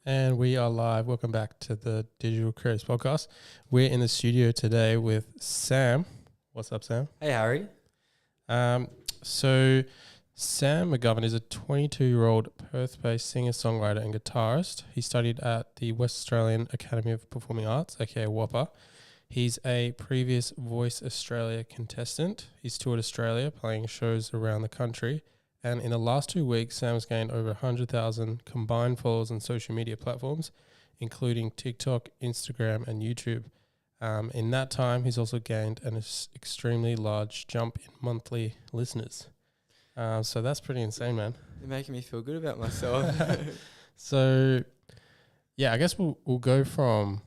And we are live. Welcome back to the Digital Creators Podcast. We're in the studio today with Sam. What's up, Sam? Hey, Harry. So Sam McGovern is a 22-year-old Perth-based singer-songwriter and guitarist. He studied at the West Australian Academy of Performing Arts, aka WAPA. He's a previous Voice Australia contestant. He's toured Australia, playing shows around the country. And in the last 2 weeks, Sam has gained over 100,000 combined followers on social media platforms, including TikTok, Instagram, and YouTube. In that time, he's also gained an extremely large jump in monthly listeners. So that's pretty insane, man. You're making me feel good about myself. So, yeah, I guess we'll go from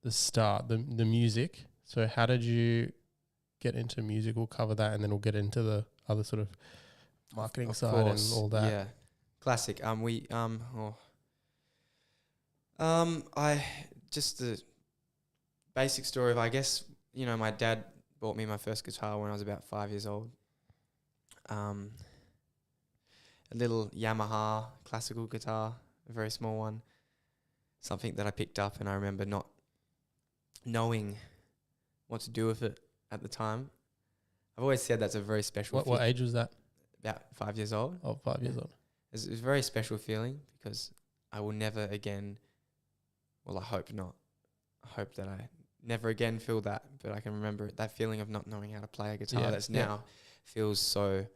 the start, the music. So how did you get into music? We'll cover that, and then we'll get into the other sort of marketing Of side course, and all that. Yeah, classic. I just the basic story of, I guess, my dad bought me my first guitar when I was about 5 years old. A little Yamaha classical guitar, a very small one. Something that I picked up, and I remember not knowing what to do with it at the time. I've always said that's a very special. What age was that? About 5 years old. Oh, 5 years old. It was a very special feeling because I will never again, well, I hope not. I hope that I never again feel that, but I can remember that feeling of not knowing how to play a guitar that's now feels so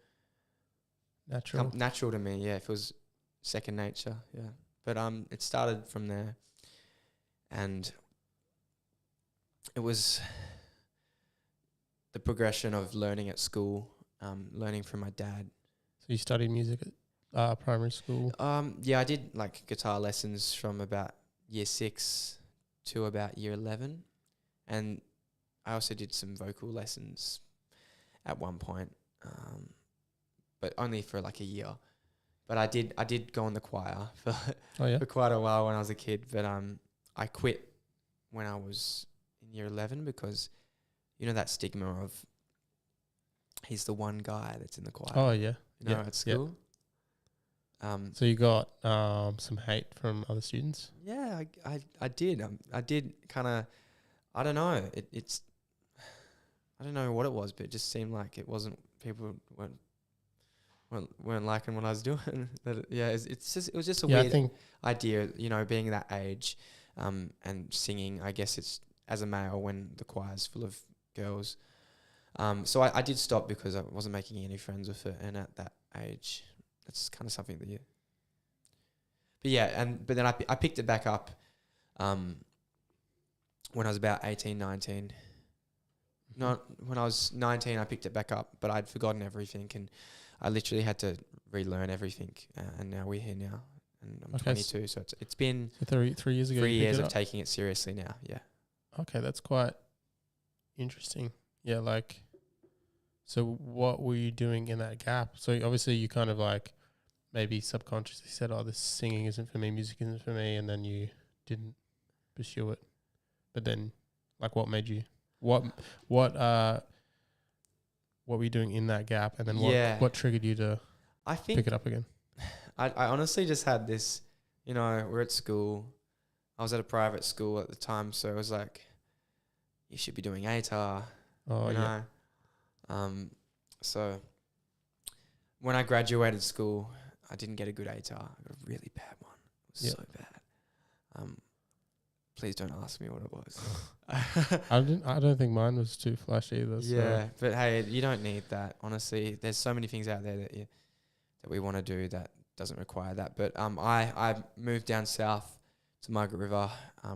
natural to me. Yeah, it feels second nature. Yeah. But it started from there, and it was the progression of learning at school, learning from my dad. So you studied music at primary school? Yeah, I did like guitar lessons from about year 6 to about year 11. And I also did some vocal lessons at one point, but only for like a year. But I did go in the choir for for quite a while when I was a kid. But I quit when I was in year 11 because that stigma of he's the one guy that's in the choir. Oh yeah, at school. So you got some hate from other students? Yeah, I did. I did kind of. I don't know. It's. I don't know what it was, but it just seemed like it wasn't. People weren't liking what I was doing. It was just a weird idea. Being that age, and singing. I guess it's as a male when the choir's full of girls. So I did stop because I wasn't making any friends with it, and at that age, it's kind of something that you. But yeah, but then I picked it back up, when I was about 18, 19. Not when I was 19, I picked it back up, but I'd forgotten everything, and I literally had to relearn everything. And now we're here now, and I'm 22, so it's been 3 years ago. 3 years of taking it seriously now. Yeah. Okay, that's quite interesting. Yeah, like. So what were you doing in that gap? So obviously you kind of like maybe subconsciously said, oh, this singing isn't for me, music isn't for me, and then you didn't pursue it. But then, like, what made you, what were you doing in that gap? And then what triggered you to pick it up again? I honestly just had this, we're at school. I was at a private school at the time, so it was like, you should be doing ATAR. Oh, yeah. So when I graduated school, I didn't get a good ATAR. I got a really bad one. It was so bad. Please don't ask me what it was. I don't think mine was too flashy either. Yeah, but hey, you don't need that. Honestly, there's so many things out there that we want to do that doesn't require that. But I moved down south to Margaret River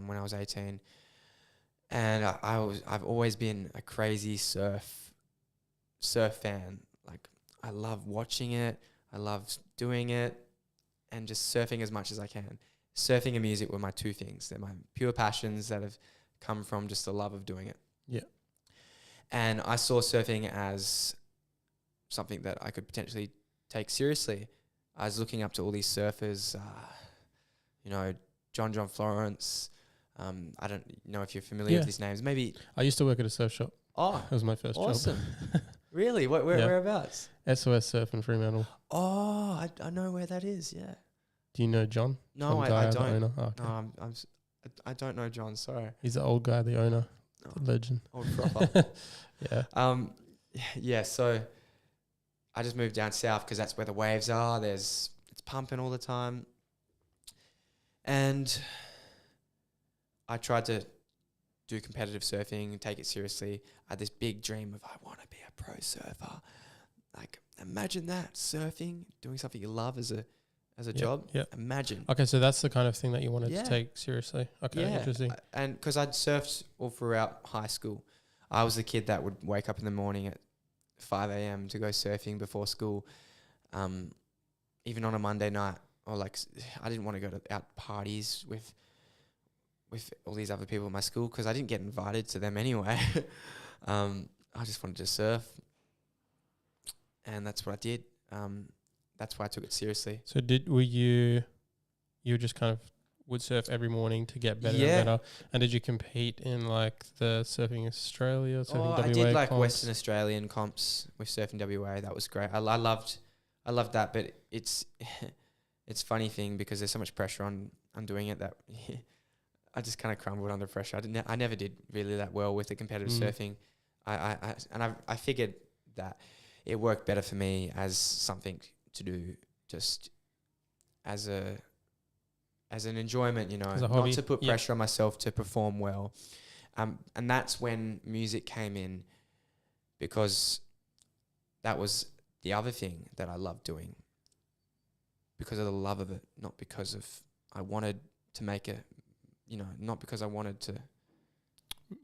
when I was 18, and I've always been a crazy surf fan. Like, I love watching it, I love doing it, and just surfing as much as I can. Surfing and music were my two things. They're my pure passions that have come from just the love of doing it. Yeah. And I saw surfing as something that I could potentially take seriously. I was looking up to all these surfers, John Florence. I don't know if you're familiar with these names. Maybe I used to work at a surf shop. Oh, that was my first job. Awesome. Really? Whereabouts? SOS Surf in Fremantle. Oh, I know where that is. Yeah. Do you know John? No, John I Dyer, the don't. owner? Oh, okay. No, I don't know John. Sorry. He's the old guy, the owner, Oh, the legend. old proper. Yeah. Yeah. So I just moved down south because that's where the waves are. It's pumping all the time, and I tried to do competitive surfing and take it seriously. I had this big dream of I want to be a pro surfer. Like, imagine that, surfing, doing something you love as a job. Yeah. Imagine. Okay, so that's the kind of thing that you wanted Yeah. to take seriously. Okay, Yeah. interesting. And because I'd surfed all throughout high school. I was the kid that would wake up in the morning at 5 a.m. to go surfing before school, even on a Monday night. Or I didn't want to go to out parties with all these other people in my school because I didn't get invited to them anyway. I just wanted to surf, and that's what I did. That's why I took it seriously. So were you just kind of would surf every morning to get better Yeah. and better? And did you compete in like the Surfing Australia, Surfing WA I did like comps? Western Australian comps with Surfing WA. That was great. I loved that, but it's funny thing because there's so much pressure on doing it that I just kind of crumbled under pressure. I never did really that well with the competitive surfing. I figured that it worked better for me as something to do just as an enjoyment, As a hobby. not to put pressure on myself to perform well. And that's when music came in, because that was the other thing that I loved doing, because of the love of it, not because of I wanted to make a, not because I wanted to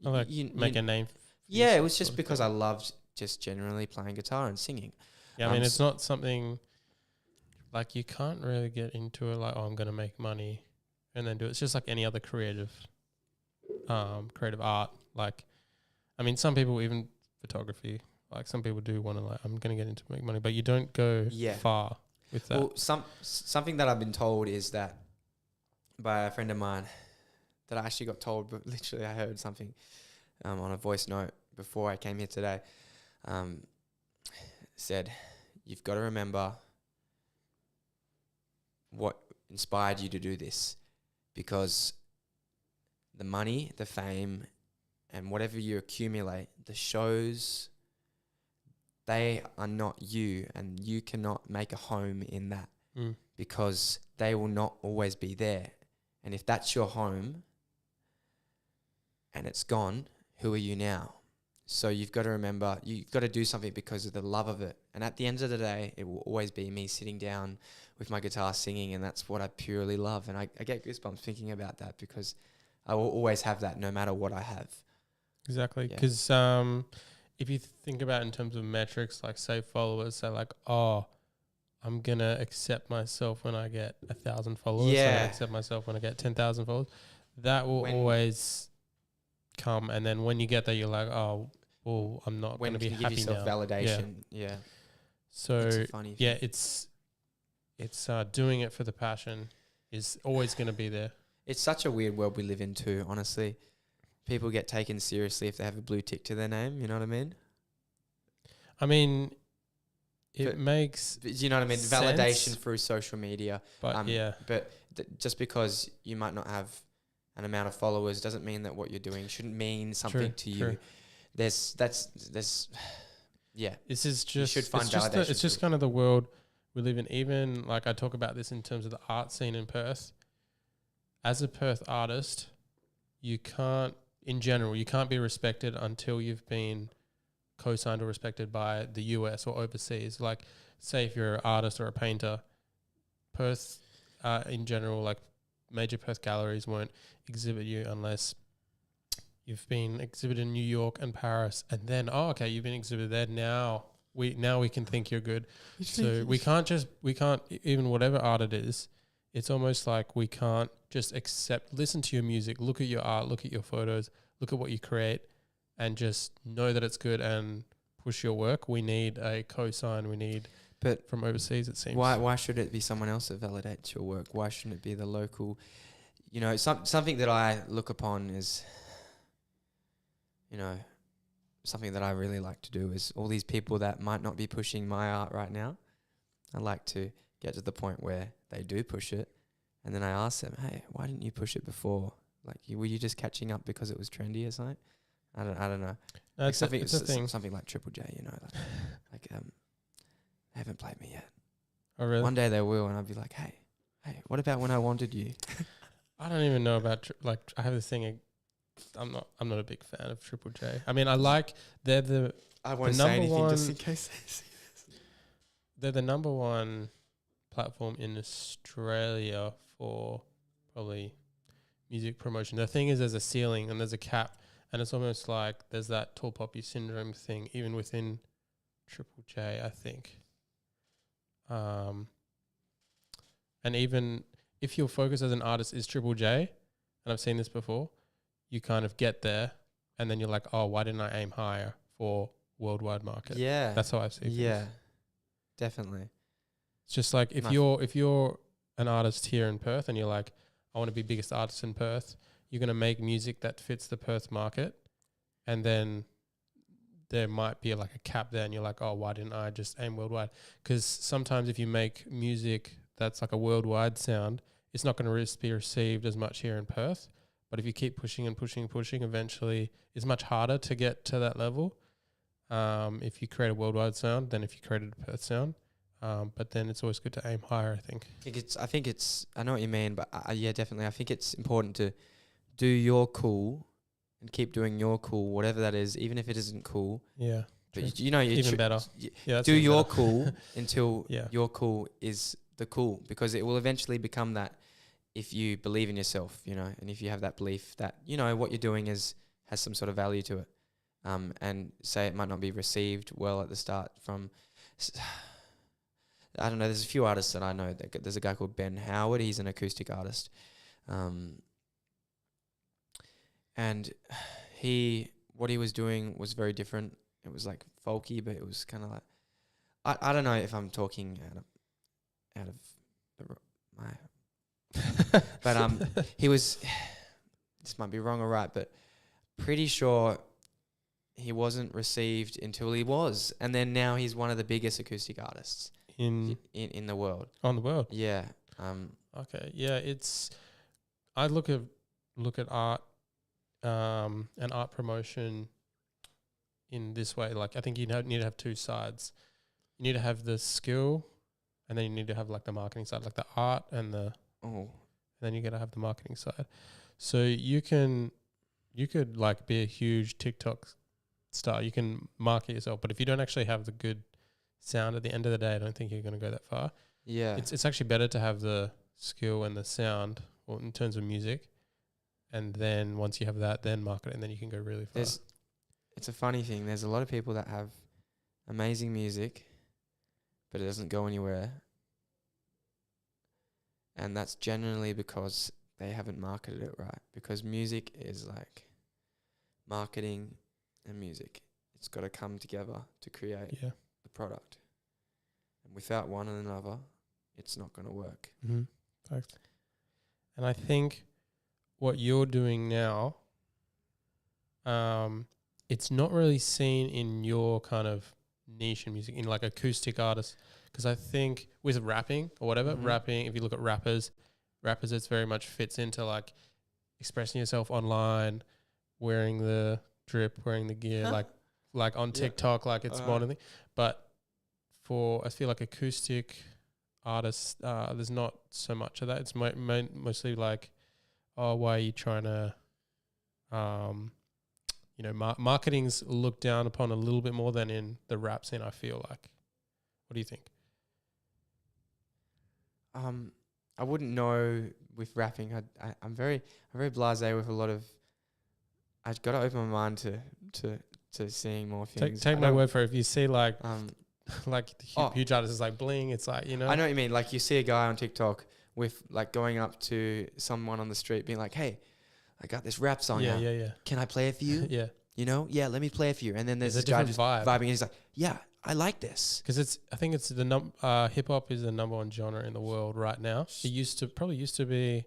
make a name. Yeah, it was just because I loved just generally playing guitar and singing. Yeah, I mean, it's not something like you can't really get into it like, oh, I'm going to make money and then do it. It's just like any other creative art. Like, I mean, some people, even photography, like some people do want to like, I'm going to get into make money, but you don't go far with that. Well, something that I've been told is that by a friend of mine that I actually got told, but literally I heard something on a voice note before I came here today, said, you've got to remember what inspired you to do this, because the money, the fame, and whatever you accumulate, the shows, they are not you, and you cannot make a home in that because they will not always be there. And if that's your home and it's gone, who are you now? So you've got to remember, you've got to do something because of the love of it. And at the end of the day, it will always be me sitting down with my guitar singing, and that's what I purely love. And I get goosebumps thinking about that because I will always have that no matter what I have. Exactly. Because if you think about it in terms of metrics, like say followers, say like, oh, I'm going to accept myself when I get 1,000 followers. Yeah. I'm going to accept myself when I get 10,000 followers. That will always come. And then when you get there, you're like, oh, well, I'm not going to be happy now. When you give yourself validation. Yeah. So, it's funny thing. it's doing it for the passion is always going to be there. It's such a weird world we live in too, honestly. People get taken seriously if they have a blue tick to their name, you know what I mean? I mean, makes you know what I mean? sense. Validation through social media. But But just because you might not have an amount of followers doesn't mean that what you're doing shouldn't mean something to you. This is just, you should find validation. It's just kind of the world we live in. Even like I talk about this in terms of the art scene in Perth. As a Perth artist, you can't be respected until you've been co-signed or respected by the US or overseas. Like, say if you're an artist or a painter, Perth, in general, like major Perth galleries won't exhibit you unless you've been exhibited in New York and Paris, and then you've been exhibited there. Now we can think you're good. So we can't even whatever art it is. It's almost like we can't just listen to your music, look at your art, look at your photos, look at what you create, and just know that it's good and push your work. We need a cosign. But from overseas, it seems. Why should it be someone else that validates your work? Why shouldn't it be the local? Something that I look upon is, something that I really like to do is all these people that might not be pushing my art right now. I like to get to the point where they do push it And then I asked them, hey, why didn't you push it before? Like, were you just catching up because it was trendy or something? I don't know. No, Like it's a thing. Something like Triple J, you know, like they haven't played me yet. Oh, really? One day they will, and I'll be like, hey, what about when I wanted you? I don't even know about like I have this thing. I'm not a big fan of Triple J. I mean, I like they're I won't the say number anything just one- in case they see this. they're the number one platform in Australia for probably music promotion. The thing is, there's a ceiling and there's a cap, and it's almost like there's that tall poppy syndrome thing even within Triple J, I think. And even if your focus as an artist is Triple J, and I've seen this before, you kind of get there, and then you're like, oh, why didn't I aim higher for worldwide market? Yeah. That's how I see things. Yeah. Definitely. It's just like if you're an artist here in Perth and you're like, I want to be biggest artist in Perth, you're gonna make music that fits the Perth market, and then there might be like a cap there, and you're like, oh, why didn't I just aim worldwide? Because sometimes if you make music that's like a worldwide sound, it's not going to be received as much here in Perth. But if you keep pushing and pushing and pushing, eventually it's much harder to get to that level. If you create a worldwide sound than if you created a Perth sound. But then it's always good to aim higher, I think. I know what you mean, but yeah, definitely. I think it's important to do your cool and keep doing your cool, whatever that is, even if it isn't cool. Yeah. But you know, even better. Yeah, that's do even your better. cool until Yeah. your cool is the cool, because it will eventually become that if you believe in yourself, you know, and if you have that belief that, you know, what you're doing has some sort of value to it. And say it might not be received well at the start from, I don't know, there's a few artists that I know. There's a guy called Ben Howard. He's an acoustic artist. And what he was doing was very different. It was like folky, but it was kind of like, I don't know if I'm talking out of my, but he was, this might be wrong or right, but pretty sure he wasn't received until he was, and then now he's one of the biggest acoustic artists in the world. On the world. Yeah. Okay. Yeah, I look at art and art promotion in this way. Like, I think you need to have two sides. You need to have the skill, and then you need to have like the marketing side, like the art and and then you got to have the marketing side. So you could like be a huge TikTok star. You can market yourself, but if you don't actually have the good sound at the end of the day, I don't think you're going to go that far. Yeah. It's actually better to have the skill and the sound, or in terms of music, and then once you have that, then market it, and then you can go really far. It's a funny thing. There's a lot of people that have amazing music, but it doesn't go anywhere. And that's generally because they haven't marketed it right. Because music is like marketing and music. It's got to come together to create the product. And without one another, it's not going to work. Mm-hmm. Fact. And I think what you're doing now, it's not really seen in your kind of niche in music, in like acoustic artists. Because I think with rapping or whatever, rapping, if you look at rappers, it's very much fits into like expressing yourself online, wearing the drip, wearing the gear, like on TikTok, like it's modern thing. But I feel like acoustic artists, there's not so much of that. It's mostly like, oh, why are you trying to, marketing's looked down upon a little bit more than in the rap scene, I feel like. What do you think? I wouldn't know with rapping. I'm very blasé with a lot of. I've got to open my mind to seeing more things. Take my word for it. If you see like like the huge artists like Bling, it's like, you know. I know what you mean. Like you see a guy on TikTok with like going up to someone on the street being like, "Hey, I got this rap song. Yeah. Can I play it for you? Yeah. You know, let me play it for you." And then there's a this guy different just vibe. vibing, and he's like, "Yeah, I like this." Because I think it's hip hop is the number one genre in the world right now. It used to be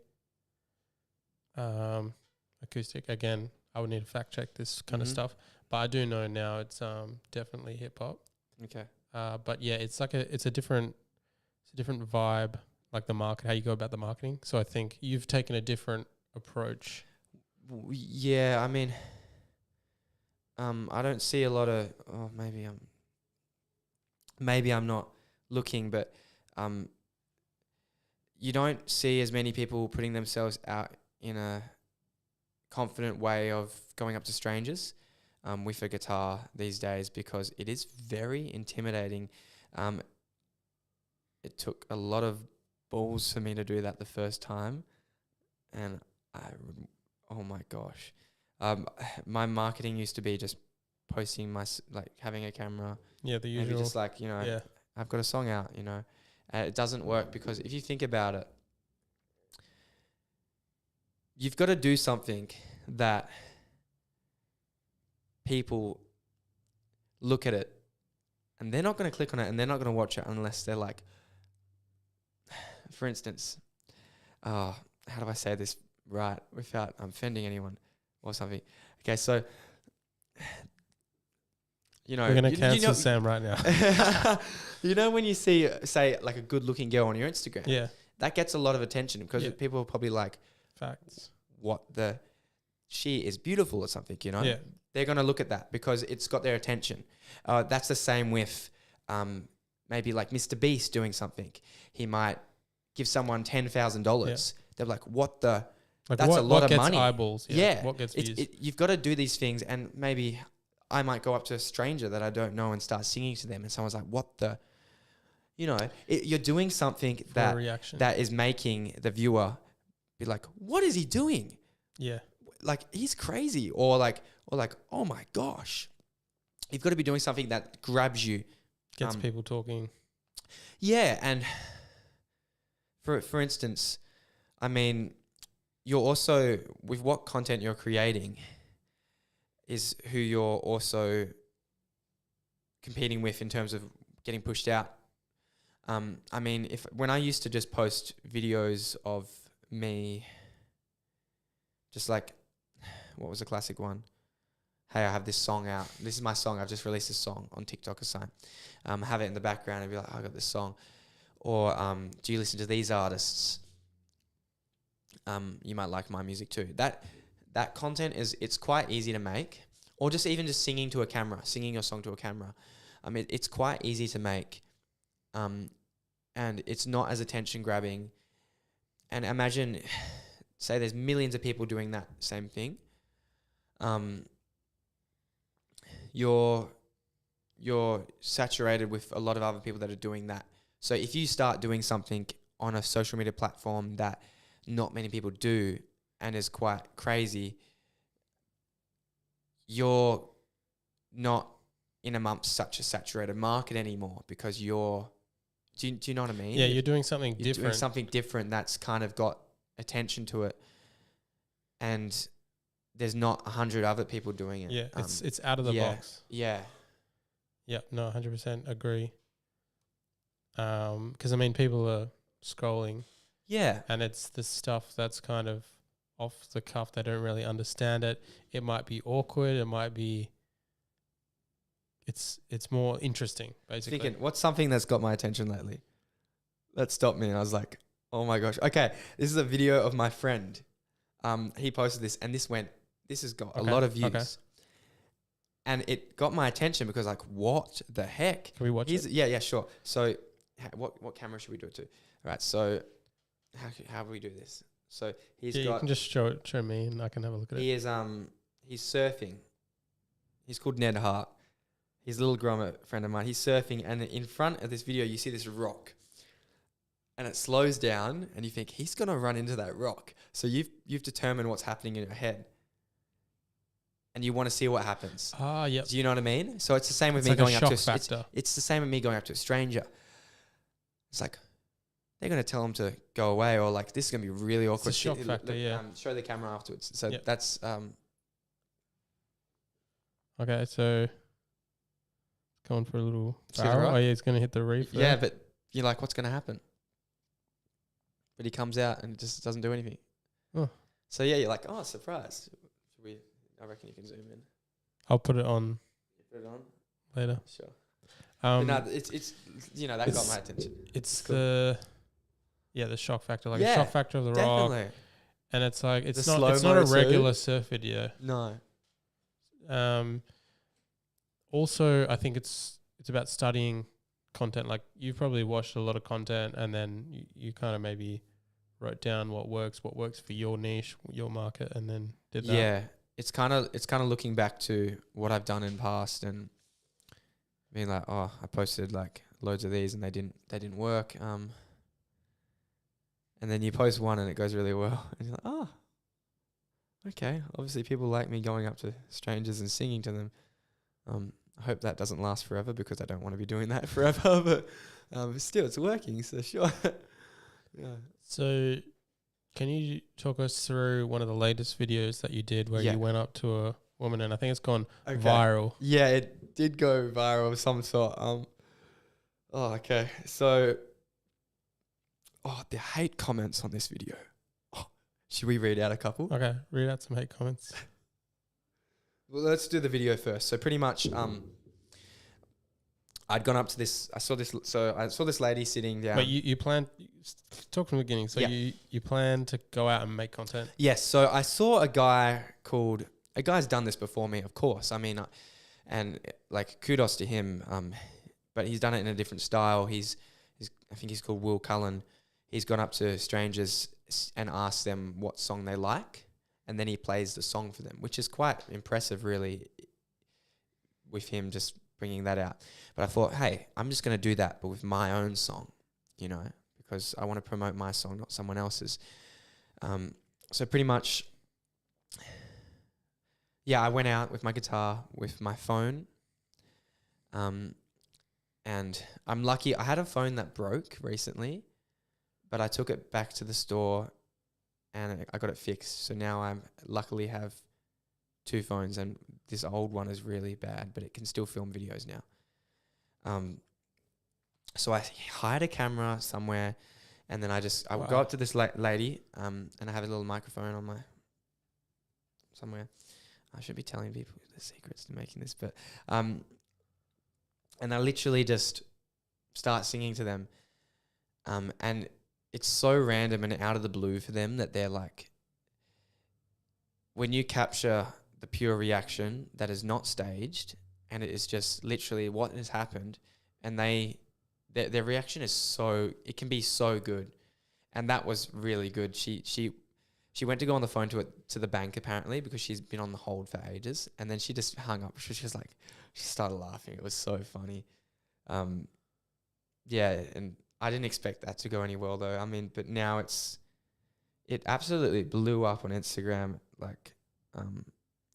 acoustic. Again, I would need to fact check this kind of stuff, but I do know now it's definitely hip hop. Okay. But yeah, it's like it's a different vibe. like the market, how you go about the marketing. So I think you've taken a different approach. Yeah, I mean, I don't see a lot of. Oh, maybe I'm not looking, but you don't see as many people putting themselves out in a confident way of going up to strangers with a guitar these days, because it is very intimidating. It took a lot of balls for me to do that the first time, and oh my gosh, my marketing used to be just posting having a camera, Yeah, the maybe usual. just I've got a song out, it doesn't work, because if you think about it, you've got to do something that people look at it and they're not going to click on it and they're not going to watch it unless they're like, for instance, how do I say this right without offending anyone or something? Okay, so, we're going to cancel Sam right now. When you see, say, like a good-looking girl on your Instagram, Yeah. that gets a lot of attention because people are probably like, facts. She is beautiful or something, Yeah. They're going to look at that because it's got their attention. That's the same with maybe like Mr. Beast doing something. He might give someone $10,000. Yeah. They're like, what the? Like that's a lot of money. Eyeballs. Yeah. What gets views? You've got to do these things, and maybe I might go up to a stranger that I don't know and start singing to them, and someone's like, what the? You're doing something that is making the viewer be like, what is he doing? Yeah. Like, he's crazy, or like, oh my gosh. You've got to be doing something that grabs you. Gets people talking. Yeah, and for instance, I mean, you're also, with what content you're creating is who you're also competing with in terms of getting pushed out. I mean, when I used to just post videos of me, just like, what was the classic one? Hey, I have this song out. This is my song. I've just released this song on TikTok or something. Have it in the background and be like, I got this song. Or do you listen to these artists? You might like my music too. That content it's quite easy to make. Or just singing to a camera, singing your song to a camera. I mean, it's quite easy to make. And it's not as attention grabbing. And imagine, say there's millions of people doing that same thing. You're saturated with a lot of other people that are doing that. So if you start doing something on a social media platform that not many people do and is quite crazy, you're not in amongst such a saturated market anymore, because do you know what I mean? Yeah, you're doing something different. Doing something different that's kind of got attention to it, and there's not 100 other people doing it. Yeah, it's out of the box. Yeah. Yeah, no, 100% agree. Because I mean, people are scrolling. Yeah. And it's the stuff that's kind of off the cuff. They don't really understand it. It might be awkward. It might be. It's more interesting, basically. Thinking, what's something that's got my attention lately? That stopped me, and I was like, oh my gosh. Okay, this is a video of my friend. He posted this, and this has got a lot of views. Okay. And it got my attention because, like, what the heck? Can we watch it? Yeah, sure. So, what camera should we do it to? All right, so how do we do this? So he's got. You can just show me, and I can have a look at it. He is he's surfing. He's called Ned Hart. He's a little grommet friend of mine. He's surfing, and in front of this video, you see this rock, and it slows down, and you think he's gonna run into that rock. So you've determined what's happening in your head, and you want to see what happens. Ah, yeah. Do you know what I mean? So it's the same with me going up to it's the same with me going up to a stranger. It's like they're gonna tell him to go away, or like this is gonna be really awkward. It's a shock factor. Yeah. Show the camera afterwards. So that's Okay, so going for a little barrel. Right? Oh yeah, he's gonna hit the reef. Yeah, but you're like, what's gonna happen? But he comes out and just doesn't do anything. Oh. So yeah, you're like, oh, surprise. I reckon you can zoom in. I'll put it on. You put it on later. Sure. No, it's that got my attention. It's the the shock factor, like Yeah, a shock factor of the rock, definitely. and it's like it's The not slow-mo a too. regular surf video. No. Also, I think it's about studying content. Like you've probably watched a lot of content, and then you kind of maybe wrote down what works for your niche, your market, and then did that. Yeah, it's kind of looking back to what I've done in past and being like, oh, I posted like loads of these and they didn't work. And then you post one and it goes really well, and you're like, oh, okay. Obviously, people like me going up to strangers and singing to them. I hope that doesn't last forever because I don't want to be doing that forever. But still, it's working, so sure. Yeah. So, can you talk us through one of the latest videos that you did where you went up to a woman and I think it's gone viral? Yeah, it did go viral of some sort. Okay. So, the hate comments on this video. Oh, should we read out a couple? Okay, read out some hate comments. Well, let's do the video first. So pretty much, I'd gone up to this. I saw this lady sitting down. But you planned, talk from the beginning. So you plan to go out and make content? Yes. So I saw a guy's done this before me, of course. I mean, and like kudos to him. But he's done it in a different style. I think he's called Will Cullen. He's gone up to strangers and asked them what song they like, and then he plays the song for them, which is quite impressive, really, with him just bringing that out. But I thought, hey, I'm just going to do that, but with my own song, because I want to promote my song, not someone else's. So pretty much, I went out with my guitar, with my phone, and I'm lucky. I had a phone that broke recently, but I took it back to the store and I got it fixed. So now I luckily have 2 phones, and this old one is really bad, but it can still film videos now. So I hired a camera somewhere, and then I would go up to this lady, and I have a little microphone on somewhere. I should be telling people the secrets to making this, but and I literally just start singing to them, and it's so random and out of the blue for them that they're like, when you capture the pure reaction that is not staged and it is just literally what has happened, and their reaction is it can be so good, and that was really good. She went to go on the phone to the bank apparently because she's been on the hold for ages, and then she just hung up. She was just like, she started laughing. It was so funny. And I didn't expect that to go any well though. I mean, but now it absolutely blew up on Instagram. Like,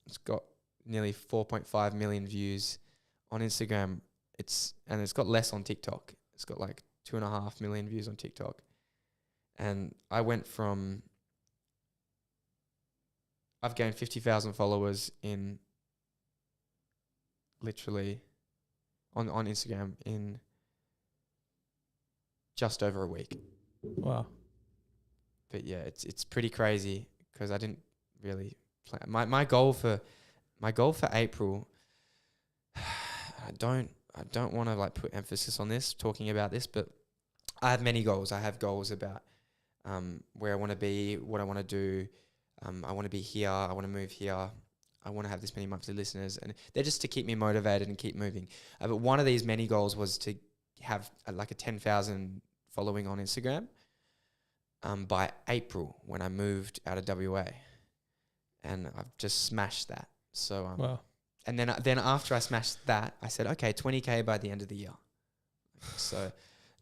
it's got nearly 4.5 million views on Instagram. It's got less on TikTok. It's got like 2.5 million views on TikTok. And I've gained 50,000 followers in literally on Instagram in just over a week. Wow. But yeah, it's pretty crazy because I didn't really plan. My goal for April, I don't want to like put emphasis on this, talking about this, but I have many goals. I have goals about where I want to be, what I want to do. I want to be here. I want to move here. I want to have this many monthly listeners, and they're just to keep me motivated and keep moving. But one of these many goals was to have like a 10,000 following on Instagram by April when I moved out of WA, and I've just smashed that. So wow. And then after I smashed that, I said, okay, 20K by the end of the year. So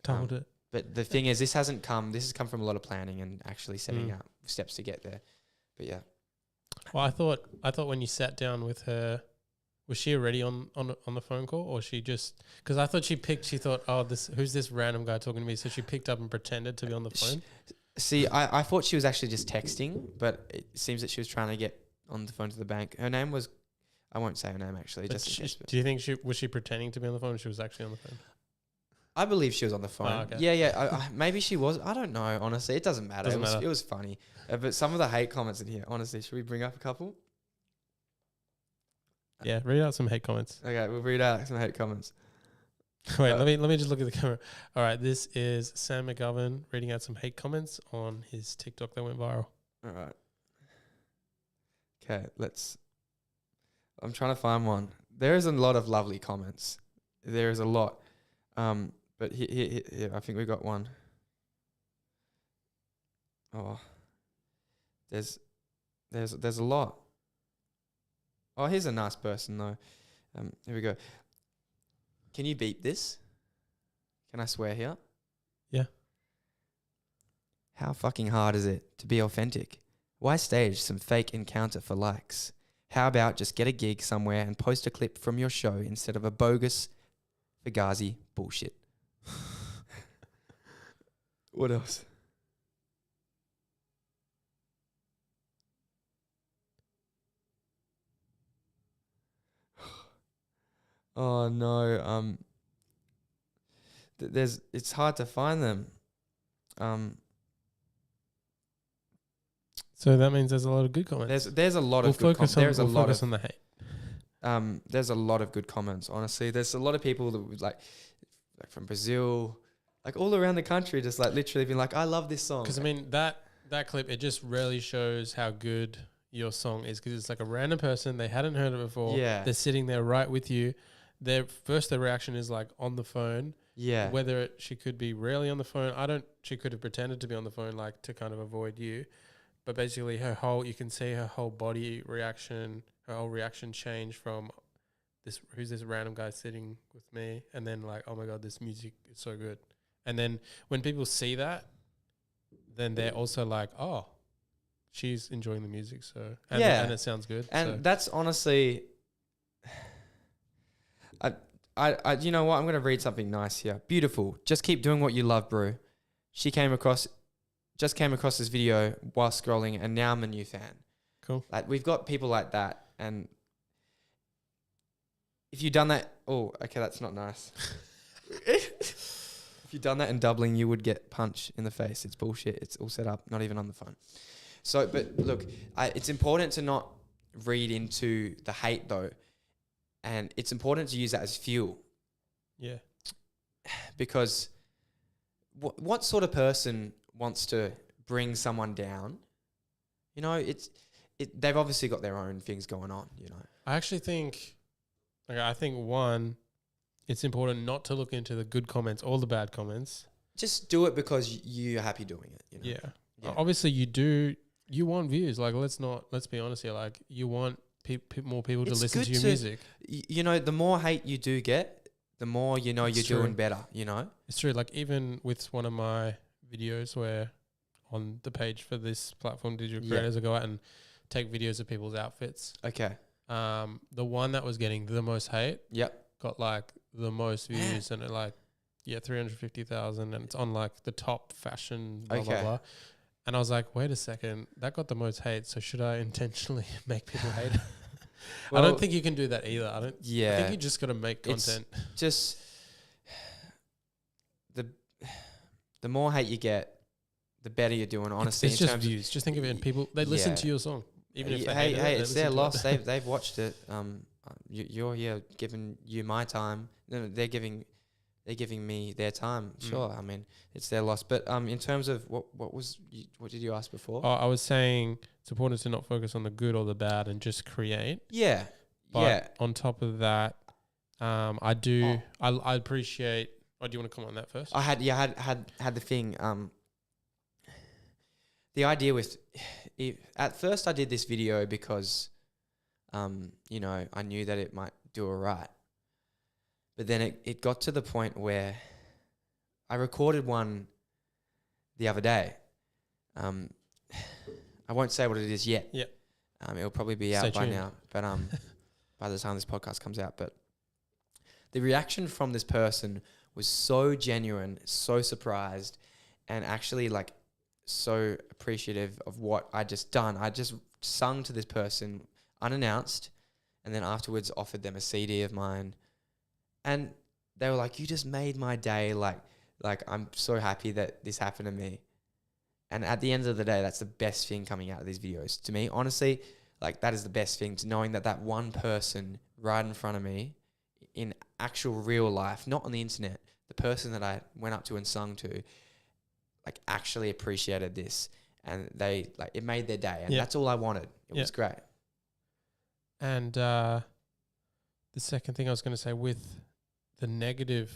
doubled it. But the thing is, this has come from a lot of planning and actually setting out steps to get there. But yeah. Well, I thought when you sat down with her, was she already on the phone call, or she just, because I thought she thought, oh, who's this random guy talking to me? So she picked up and pretended to be on the phone. See, I thought she was actually just texting, but it seems that she was trying to get on the phone to the bank. Her name was, I won't say her name actually. Do you think was she pretending to be on the phone, or she was actually on the phone? I believe she was on the phone. Oh, okay. Yeah. Maybe she was. I don't know. Honestly, it doesn't matter. It was funny. But some of the hate comments in here, honestly, should we bring up a couple? Yeah, read out some hate comments. Okay, we'll read out some hate comments. Wait, let me just look at the camera. All right, this is Sam McGovern reading out some hate comments on his TikTok that went viral. All right. Okay, I'm trying to find one. There is a lot of lovely comments. There is a lot. But here, I think we got one. Oh, there's a lot. Oh, here's a nice person though. Here we go. Can you beep this? Can I swear here? Yeah. How fucking hard is it to be authentic? Why stage some fake encounter for likes? How about just get a gig somewhere and post a clip from your show instead of a bogus Fugazi bullshit? What else? Oh no. It's hard to find them. So that means there's a lot of good comments. There's a lot of good comments. We'll focus on the hate. There's a lot of good comments. Honestly, there's a lot of people that would like from Brazil, like all around the country, just like literally being like, "I love this song." Because I mean that clip, it just really shows how good your song is. Because it's like a random person, they hadn't heard it before. Yeah, they're sitting there right with you. Their reaction is like on the phone. Yeah. Whether she could be really on the phone, she could have pretended to be on the phone, like to kind of avoid you. But basically you can see her whole body reaction, her whole reaction change from who's this random guy sitting with me, and then like, oh my God, this music is so good. And then when people see that, then they're also like, oh, she's enjoying the music. So, and it sounds good. And that's honestly, I you know what? I'm going to read something nice here. Beautiful. Just keep doing what you love, bro. Just came across this video while scrolling, and now I'm a new fan. Cool. Like, we've got people like that, and if you've done that, oh, okay, that's not nice. If you've done that in Dublin, you would get punched in the face. It's bullshit. It's all set up, not even on the phone. So, but look, it's important to not read into the hate though, and it's important to use that as fuel. Yeah. Because what sort of person wants to bring someone down? You know, they've obviously got their own things going on, you know. I actually think, one, it's important not to look into the good comments or the bad comments. Just do it because you're happy doing it, you know? Yeah. Obviously you want views. Like, let's be honest here. Like, you want more people to listen to your music. You know, the more hate you do get, the more you know you're doing better, you know? It's true. Like, even with one of my videos where on the page for this platform, Digital Creators, I go out and take videos of people's outfits. Okay. The one that was getting the most hate got like the most views and 350,000, and it's on like the top fashion blah blah blah. And I was like, wait a second, that got the most hate, so should I intentionally make people hate? Well, I don't think you can do that either. I think you just got to make content. It's just the more hate you get, the better you're doing. Honestly, it's just views. Just think of it, and people they listen to your song, even if they hate it. It's their loss. They've watched it. You're here giving you my time. No, they're giving me their time. Sure, I mean it's their loss. But in terms of what did you ask before? Oh, I was saying it's important to not focus on the good or the bad and just create. Yeah, but on top of that, I appreciate. Oh, do you want to comment on that first? I had the thing. The idea with at first I did this video because, you know, I knew that it might do all right. But then it got to the point where I recorded one the other day. I won't say what it is yet. Yeah. It'll probably be out by now. But by the time this podcast comes out. But the reaction from this person was so genuine, so surprised, and actually like so appreciative of what I just done. I just sung to this person unannounced, and then afterwards offered them a CD of mine. And they were like, you just made my day. Like I'm so happy that this happened to me. And at the end of the day, that's the best thing coming out of these videos. To me, honestly, like that is the best thing, to knowing that one person right in front of me in actual real life, not on the internet, the person that I went up to and sung to, like actually appreciated this, and they like it made their day, and that's all I wanted. It was great. And the second thing I was going to say with the negative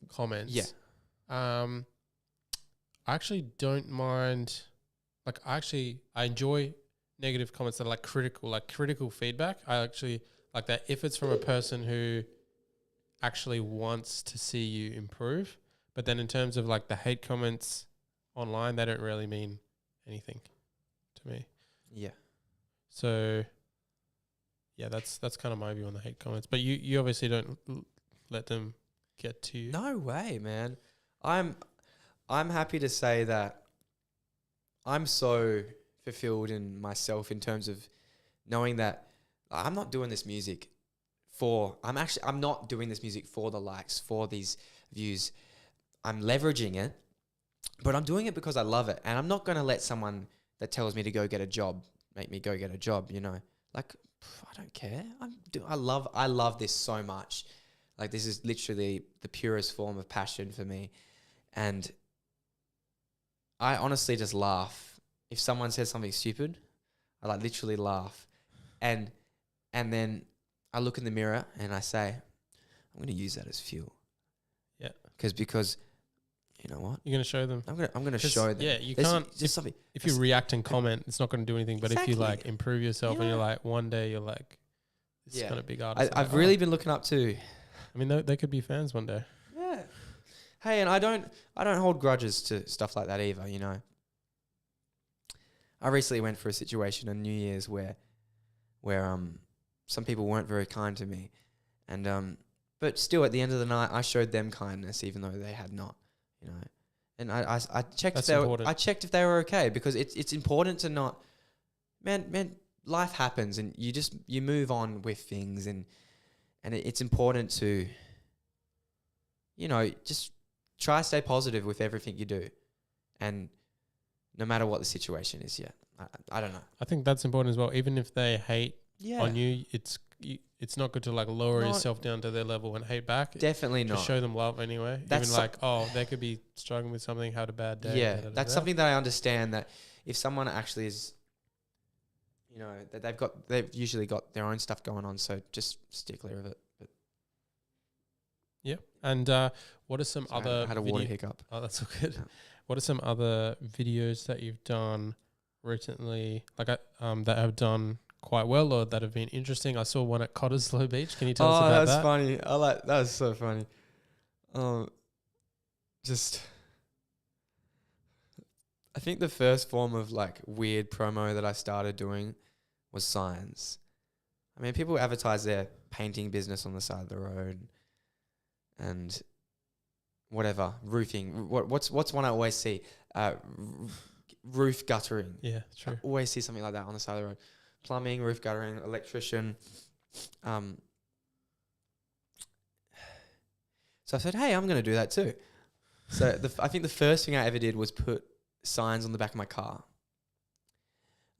comments, I actually don't mind. Like I enjoy negative comments that are like critical feedback. I actually like that if it's from a person who actually wants to see you improve. But then in terms of like the hate comments online, they don't really mean anything to me. Yeah. So yeah, that's kind of my view on the hate comments. But you obviously don't let them get to you. No way, man. I'm happy to say that I'm so fulfilled in myself in terms of knowing that I'm not doing this music I'm not doing this music for the likes, for these views. I'm leveraging it, but I'm doing it because I love it. And I'm not going to let someone that tells me to go get a job make me go get a job, you know? Like, I don't care. I love this so much. Like, this is literally the purest form of passion for me. And I honestly just laugh. If someone says something stupid, I like literally laugh. And then I look in the mirror and I say, I'm going to use that as fuel. Yeah. Because you know what? You're going to show them. I'm going to show them. Yeah, you can't. If you react and comment, it's not going to do anything. But if you like improve yourself and you're like, one day you're like, this kind of big artist. I've really been looking up to. I mean, they could be fans one day. Yeah. Hey, and I don't hold grudges to stuff like that either, you know. I recently went through a situation on New Year's where some people weren't very kind to me, and but still at the end of the night I showed them kindness even though they had not, you know. And I checked if they were okay, because it's important to not, man, life happens and you move on with things, and it's important to, you know, just try to stay positive with everything you do, and no matter what the situation is. I don't know. I think that's important as well. Even if they hate on you, it's not good to like lower yourself down to their level and hate back. Definitely not. Just show them love anyway. Even like, they could be struggling with something, had a bad day. Yeah, that's something that I understand, that if someone actually is, you know, that they've usually got their own stuff going on, so just steer clear of it. But yeah. And what are some other... I had a water hiccup. Oh, that's all good. Yeah. What are some other videos that you've done recently, like that have done quite well or that have been interesting? I saw one at Cottesloe Beach. Can you tell us about that? Oh, that's funny. That was so funny. I think the first form of like weird promo that I started doing was signs. I mean, people advertise their painting business on the side of the road and whatever, roofing. What's one I always see? Roof guttering. Yeah, true. I always see something like that on the side of the road. Plumbing, roof guttering, electrician. So I said, hey, I'm going to do that too. So I think the first thing I ever did was put signs on the back of my car.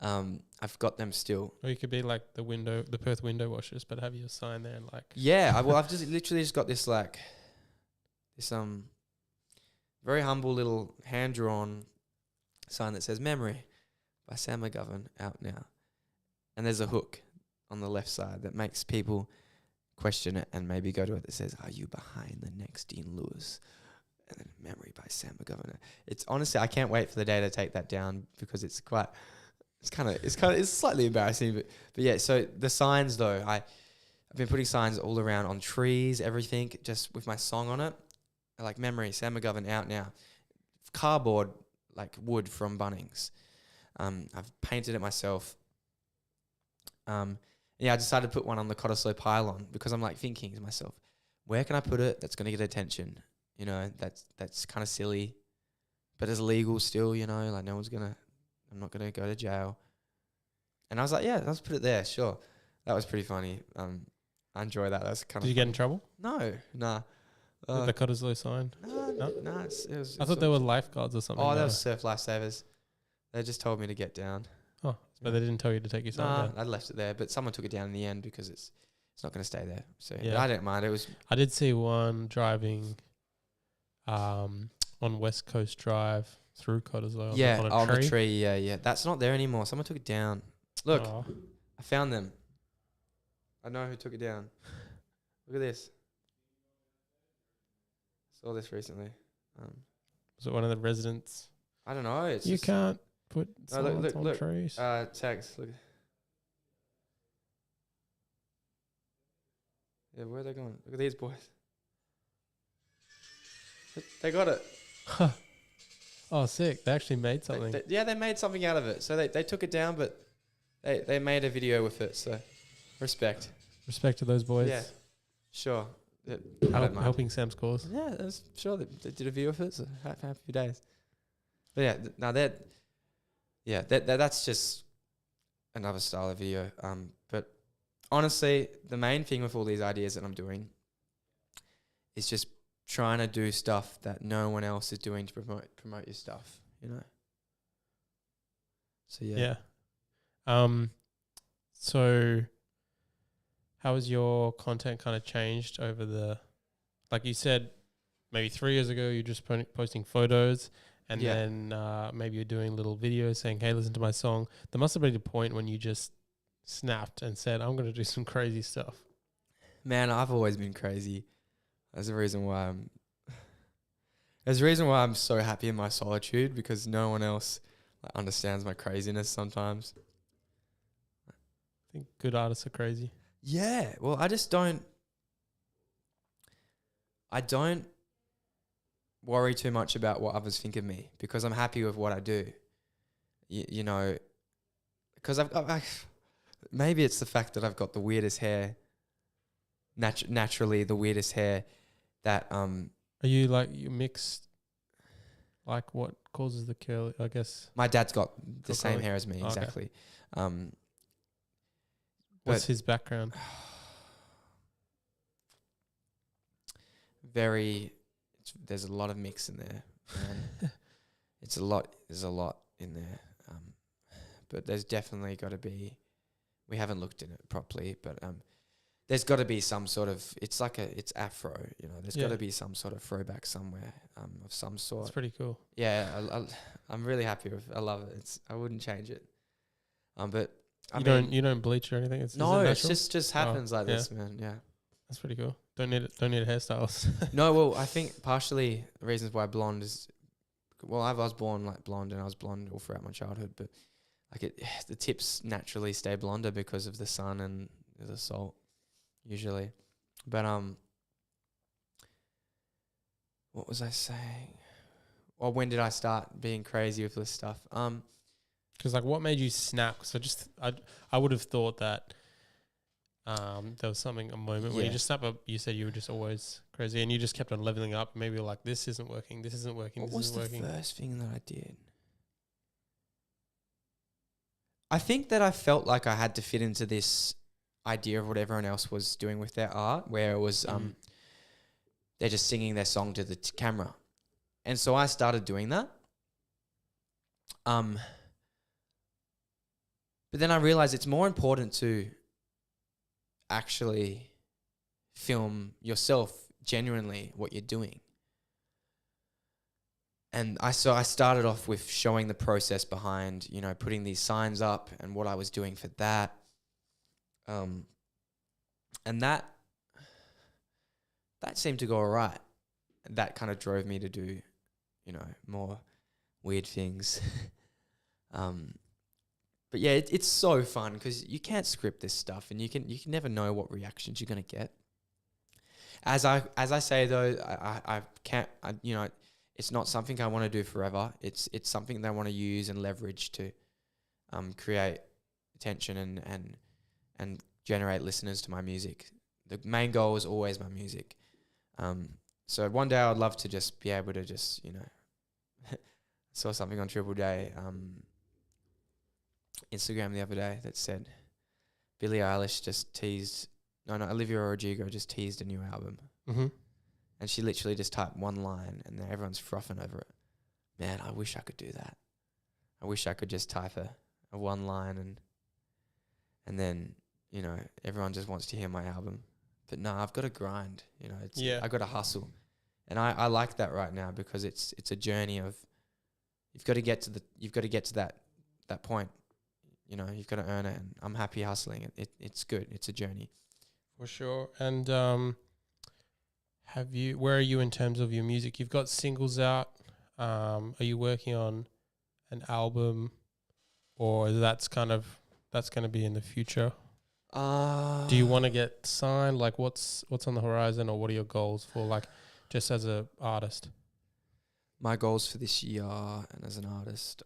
I've got them still. Or you could be like the Perth window washers, but have your sign there and like... Yeah, I've just literally just got this like, this very humble little hand-drawn sign that says Memory by Sam McGovern, out now. And there's a hook on the left side that makes people question it and maybe go to it that says, are you behind the next Dean Lewis? And then Memory by Sam McGovern. It's honestly, I can't wait for the day to take that down, because it's slightly embarrassing, but yeah. So the signs though, I've been putting signs all around on trees, everything, just with my song on it. Like Memory, Sam McGovern, out now. Cardboard, like wood from Bunnings. I've painted it myself. I decided to put one on the Cottesloe pylon, because I'm like thinking to myself, where can I put it that's going to get attention? You know, that's kind of silly, but it's legal still, you know, like I'm not going to go to jail. And I was like, yeah, let's put it there. Sure. That was pretty funny. I enjoy that. That's kind of... Did you get in trouble? No, nah. The Cottesloe sign? No. I thought there were lifeguards or something. Oh, that was surf lifesavers. They just told me to get down. Oh, but they didn't tell you to take your sign down? I left it there, but someone took it down in the end because it's it's not going to stay there. So Yeah. I didn't mind. It was I did see one driving on West Coast Drive through Cottesloe on a tree. the tree. Yeah. That's not there anymore. Someone took it down. Look, Oh. I found them. I know who took it down. Look at this. Saw this recently. Was it one of the residents? I don't know. It's You just can't put No, look, signs look, on look. trees. Tags. Look. Yeah, where are they going? Look at these boys. They got it. Oh, sick. They actually made something. They made something out of it. So they took it down, but they made a video with it. So respect. Respect to those boys. Yeah, sure. I don't mind. Helping Sam's cause. Yeah, that's sure they did a video of it. So happy days. But yeah, now that's just another style of video. But honestly, the main thing with all these ideas that I'm doing is just trying to do stuff that no one else is doing to promote your stuff, you know? So yeah. So how has your content kind of changed over like you said, maybe 3 years ago, you're just posting photos and then maybe you're doing little videos saying, hey, listen to my song. There must have been a point when you just snapped and said, I'm going to do some crazy stuff. Man, I've always been crazy. There's a reason why I'm so happy in my solitude, because no one else understands my craziness sometimes. I think good artists are crazy. Yeah, well, I don't worry too much about what others think of me, because I'm happy with what I do. You know, because maybe it's the fact that I've got the weirdest hair, naturally the weirdest hair that Are you you mixed, like what causes the curly, I guess? my dad's got the same curly hair as me, okay. exactly. What's his background? There's a lot of mix in there. There's a lot in there. But there's definitely got to be, we haven't looked in it properly, but there's got to be some sort of, it's afro, you know, there's got to be some sort of throwback somewhere of some sort. That's pretty cool. Yeah, I'm really happy with it. I love it. I wouldn't change it. But you don't bleach or anything? It's just happens like this, man. Yeah. That's pretty cool. Don't need a hairstylist. No, well, I think partially the reasons why blonde is, well, I was born like blonde, and I was blonde all throughout my childhood, but the tips naturally stay blonder because of the sun and the salt, usually. But what was I saying? Or when did I start being crazy with this stuff? Because what made you snap? So I would have thought that there was a moment where you just snap up. You said you were just always crazy, and you just kept on leveling up. Maybe you're like, this isn't working. This isn't working. What this was isn't the working. first thing that I did? I think that I felt like I had to fit into this idea of what everyone else was doing with their art, where it was they're just singing their song to the camera, and so I started doing that. But then I realized it's more important to actually film yourself genuinely what you're doing. And I started off with showing the process behind, you know, putting these signs up and what I was doing for that. And that seemed to go all right. That kind of drove me to do, you know, more weird things. But yeah, it's so fun because you can't script this stuff, and you can never know what reactions you're gonna get. As I say though, I can't, you know, it's not something I want to do forever. It's something that I want to use and leverage to create attention and generate listeners to my music. The main goal is always my music. So one day I would love to just be able to just, you know, saw something on Triple J Instagram the other day that said Billie Eilish just teased, Olivia Rodrigo just teased a new album. Mm-hmm. And she literally just typed one line and then everyone's frothing over it. Man, I wish I could do that. I wish I could just type a one line and then, you know, everyone just wants to hear my album. But no, I've got to grind, you know, Yeah. I got to hustle. And I like that right now because it's a journey of you've got to get to that point. You know, you've got to earn it, and I'm happy hustling. It's good. It's a journey. For sure. And where are you in terms of your music? You've got singles out. Are you working on an album, or that's going to be in the future? Do you want to get signed? Like, what's on the horizon, or what are your goals for, like, just as a artist? My goals for this year and as an artist,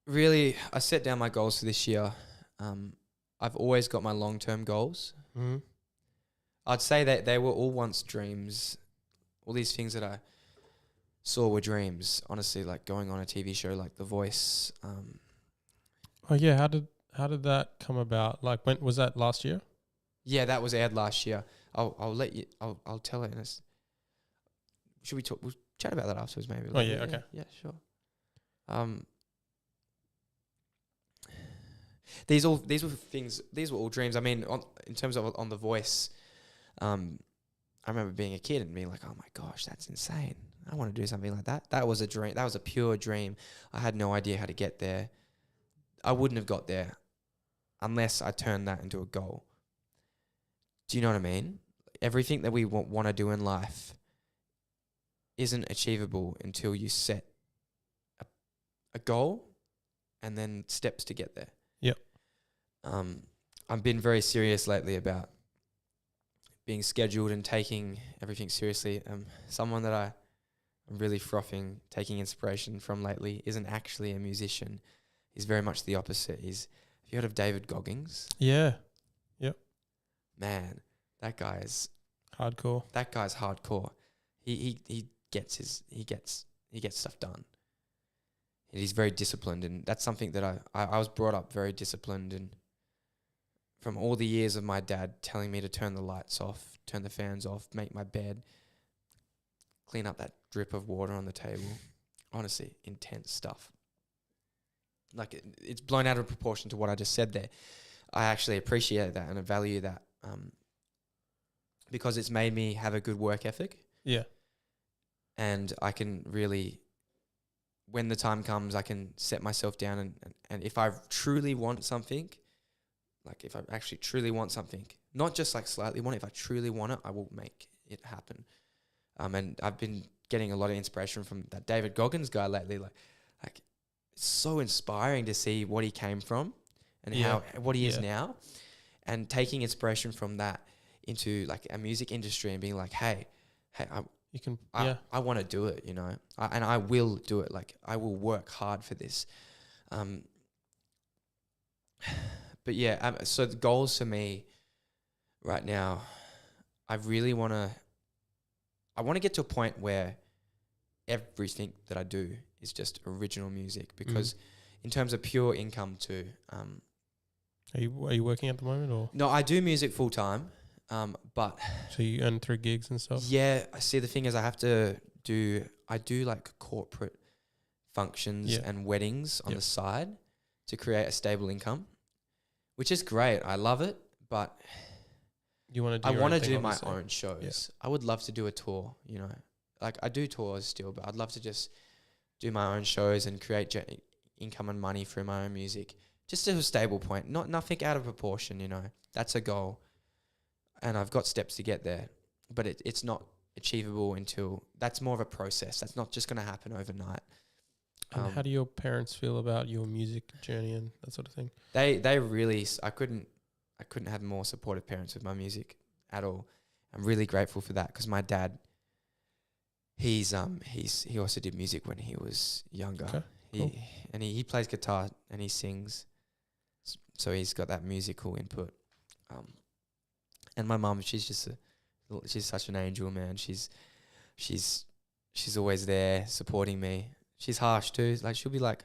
really, I set down my goals for this year. I've always got my long-term goals. Mm-hmm. I'd say that they were all once dreams. All these things that I saw were dreams. Honestly, like going on a TV show like The Voice. Oh yeah, how did that come about? Like, when was that, last year? Yeah, that was aired last year. I'll let you. I'll tell it in this. Should we talk? We'll chat about that afterwards, maybe. Oh yeah, okay. Yeah, sure. These were things. These were all dreams. I mean, in terms of on The Voice, I remember being a kid and being like, "Oh my gosh, that's insane! I want to do something like that." That was a dream. That was a pure dream. I had no idea how to get there. I wouldn't have got there unless I turned that into a goal. Do you know what I mean? Everything that we want to do in life isn't achievable until you set a goal and then steps to get there. Yep. I've been very serious lately about being scheduled and taking everything seriously. Someone that I'm really frothing, taking inspiration from lately isn't actually a musician. He's very much the opposite. Have you heard of David Goggins? Yeah. Yep. Man, that guy's hardcore. He gets stuff done. And he's very disciplined, and that's something that I was brought up very disciplined, and from all the years of my dad telling me to turn the lights off, turn the fans off, make my bed, clean up that drip of water on the table. Honestly, intense stuff. Like, it's blown out of proportion to what I just said there. I actually appreciate that and I value that because it's made me have a good work ethic. Yeah. And I can really, when the time comes, I can set myself down and if I truly want something, like if I actually truly want something, not just like slightly want it, if I truly want it, I will make it happen. And I've been getting a lot of inspiration from that David Goggins guy lately. Like it's so inspiring to see what he came from and what he is now, and taking inspiration from that into like a music industry and being like, hey, I want to do it, you know, and I will do it. Like I will work hard for this. But yeah, so the goals for me right now, I want to get to a point where everything that I do is just original music, because in terms of pure income too. Are you working at the moment, or? No, I do music full time, but. So you earn through gigs and stuff? Yeah, I see. The thing is, I do like corporate functions and weddings on the side to create a stable income, which is great. I love it, but you want to? I want to do my own shows. Yeah. I would love to do a tour. You know, like I do tours still, but I'd love to just do my own shows and create income and money through my own music, just to a stable point. Nothing out of proportion. You know, that's a goal, and I've got steps to get there, but it's not achievable until that's more of a process. That's not just going to happen overnight. And how do your parents feel about your music journey and that sort of thing? They really, I couldn't have more supportive parents with my music at all. I'm really grateful for that, because my dad, he also did music when he was younger. Okay, cool. He plays guitar and he sings, so he's got that musical input. And my mum, she's such an angel, man. She's always there supporting me. She's harsh too. Like she'll be like,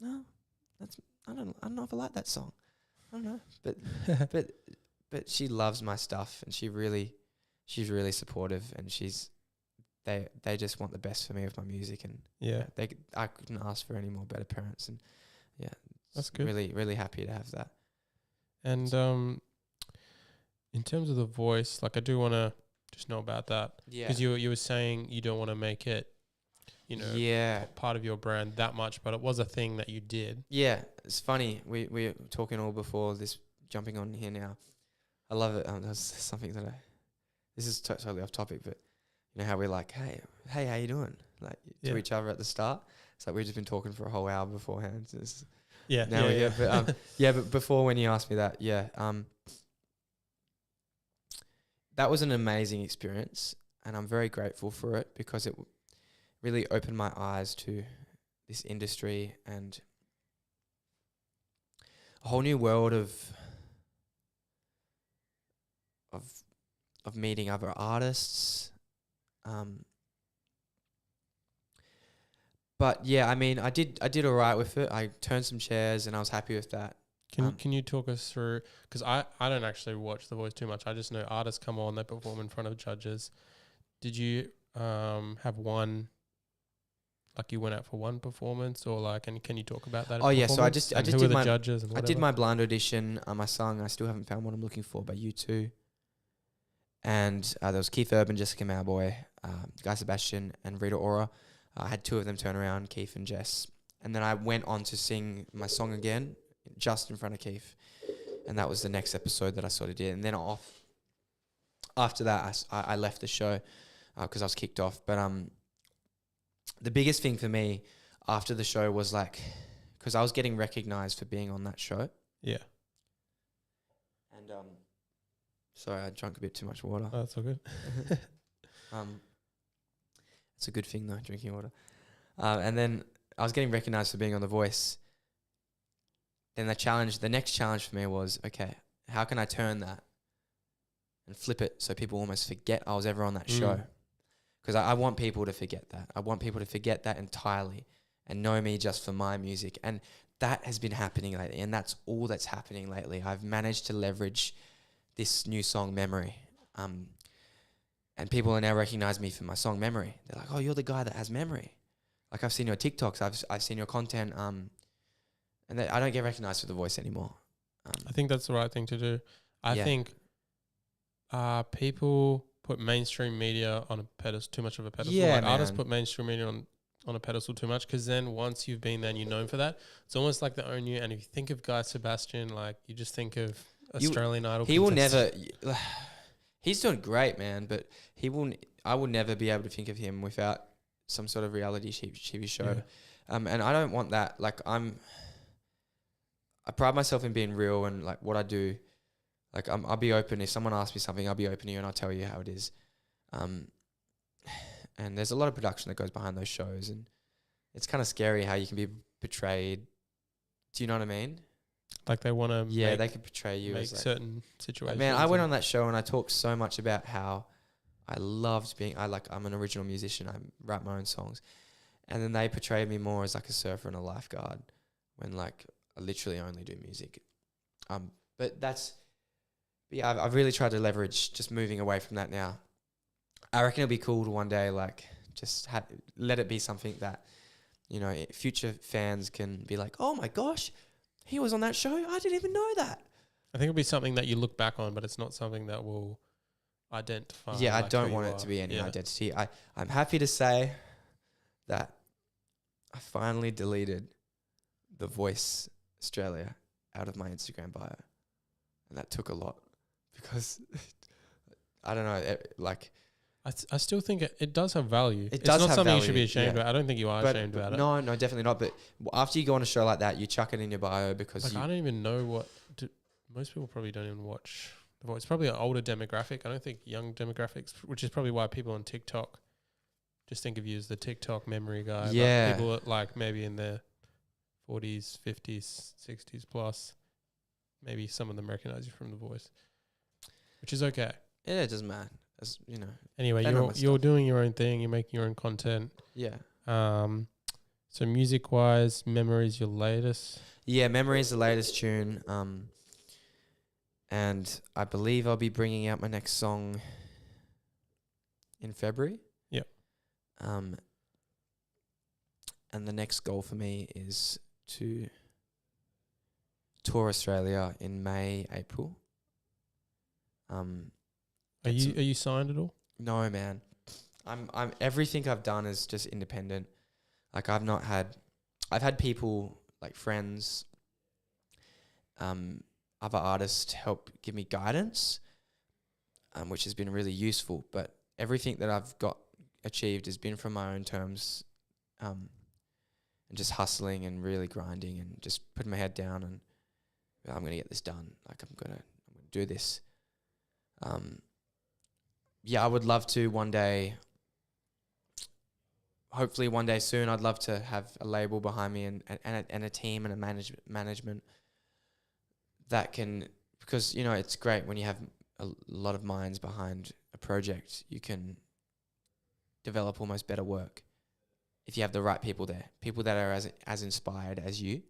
"No, I don't know if I like that song. I don't know." But she loves my stuff, and she's really supportive, and she's they just want the best for me with my music, and Yeah. I couldn't ask for any more better parents, and That's good. Really happy to have that. And in terms of the voice, like I do want to just know about that. Yeah. Because you were saying you don't want to make it, part of your brand that much, but it was a thing that you did. Yeah, it's funny. We were talking all before this, jumping on here now. I love it. That's something that this is totally off topic, but you know how we're like, hey, how you doing? Like to each other at the start. It's like we've just been talking for a whole hour beforehand. So now we go. But but before, when you asked me that, that was an amazing experience, and I'm very grateful for it because it really opened my eyes to this industry and a whole new world of meeting other artists. But yeah, I mean, I did all right with it. I turned some chairs and I was happy with that. Can you talk us through, because I don't actually watch The Voice too much. I just know artists come on, they perform in front of judges. Did you have one, like you went out for one performance, or like, and can you talk about that? Oh yeah, so I just who did were the my judges and I whatever? did my blind audition. I sung I Still Haven't Found What I'm Looking For by U2. And there was Keith Urban, Jessica Mauboy, Guy Sebastian, and Rita Ora. I had two of them turn around, Keith and Jess. And then I went on to sing my song again, just in front of Keith. And that was the next episode that I sort of did. And then after that, I left the show because I was kicked off. But the biggest thing for me after the show was like, because I was getting recognized for being on that show. Yeah. And sorry, I drank a bit too much water. Oh, that's all good. It's a good thing though, drinking water. And then I was getting recognized for being on The Voice. Then the next challenge for me was, okay, how can I turn that and flip it so people almost forget I was ever on that show? Because I want people to forget that. I want people to forget that entirely and know me just for my music. And that has been happening lately, and that's all that's happening lately. I've managed to leverage this new song, Memory. And people are now recognize me for my song, Memory. They're like, oh, you're the guy that has memory. Like, I've seen your TikToks, I've seen your content, and I don't get recognized for The Voice anymore. I think that's the right thing to do. I think people put mainstream media on a pedestal, too much of a pedestal. Yeah, like man. artists put mainstream media on a pedestal too much, because then once you've been there and you're known for that, it's almost like they own you. And if you think of Guy Sebastian, like you just think of Australian Idol. He will never. He's doing great, man, but I will never be able to think of him without some sort of reality TV show. Yeah. And I don't want that. Like, I pride myself in being real, and like what I do. Like, I'll be open. If someone asks me something, I'll be open to you and I'll tell you how it is. And there's a lot of production that goes behind those shows, and it's kind of scary how you can be betrayed. Do you know what I mean? Like they want to they could portray you make as like, certain situations. man, I went on that show and I talked so much about how I loved being, I'm an original musician. I write my own songs. And then they portrayed me more as like a surfer and a lifeguard when like I literally only do music. But I've really tried to leverage just moving away from that now. I reckon it'll be cool to one day like just let it be something that, future fans can be like, oh my gosh, he was on that show. I didn't even know that. I think it'll be something that you look back on, but it's not something that will identify. Yeah, like I don't who want you it are. to be any Yeah. identity. I'm happy to say that I finally deleted The Voice Australia out of my Instagram bio. And that took a lot because I don't know, I still think it does have value. It it's does not have something you should be value, ashamed yeah. about. I don't think you are ashamed about it. No, definitely not. But after you go on a show like that, you chuck it in your bio because Like, I don't even know most people probably don't even watch The Voice. It's probably an older demographic. I don't think young demographics, which is probably why people on TikTok just think of you as the TikTok memory guy. Yeah. But people like maybe in their 40s, 50s, 60s plus, maybe some of them recognize you from The Voice, which is okay. Yeah, it doesn't matter. As Anyway, They know my you're stuff. doing your own thing. You're making your own content. yeah. So music-wise, Memory's your latest. Yeah, Memory is the latest tune. And I believe I'll be bringing out my next song in February. Yep. And the next goal for me is to tour Australia in May, April. Are you signed at all? No, man. I'm everything I've done is just independent. Like I've had people like friends, other artists help give me guidance, which has been really useful. But everything that I've got achieved has been from my own terms, and just hustling and really grinding and just putting my head down and I'm going to get this done. Like I'm going to do this. Yeah, I would love to one day, hopefully one day soon, I'd love to have a label behind me and a team and a management that can, because, you know, it's great when you have a lot of minds behind a project, you can develop almost better work if you have the right people there, people that are as inspired as you.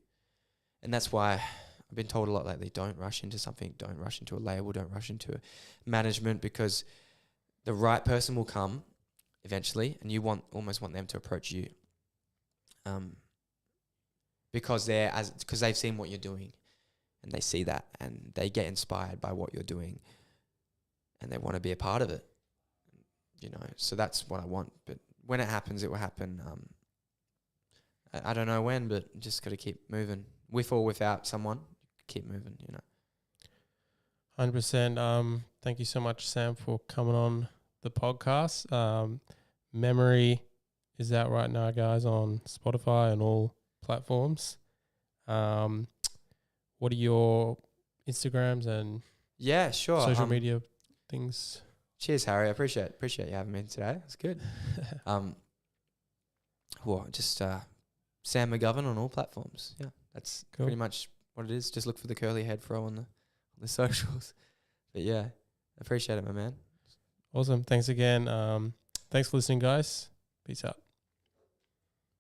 And that's why I've been told a lot lately, don't rush into something, don't rush into a label, don't rush into a management, because the right person will come eventually and you almost want them to approach you, because they've seen what you're doing and they see that and they get inspired by what you're doing and they want to be a part of it, you know. So that's what I want, but when it happens, it will happen. I don't know when, but just got to keep moving, with or without someone. Keep moving, you know. 100%. Thank you so much, Sam, for coming on the podcast. Memory is out right now, guys, on Spotify and all platforms. What are your Instagrams and social media things? Cheers, Harry. I appreciate you having me today. It's good. Just Sam McGovern on all platforms. Yeah, that's cool. Pretty much what it is. Just look for the curly head fro on the socials. But yeah, appreciate it, my man. Awesome. Thanks again. Thanks for listening, guys. Peace out.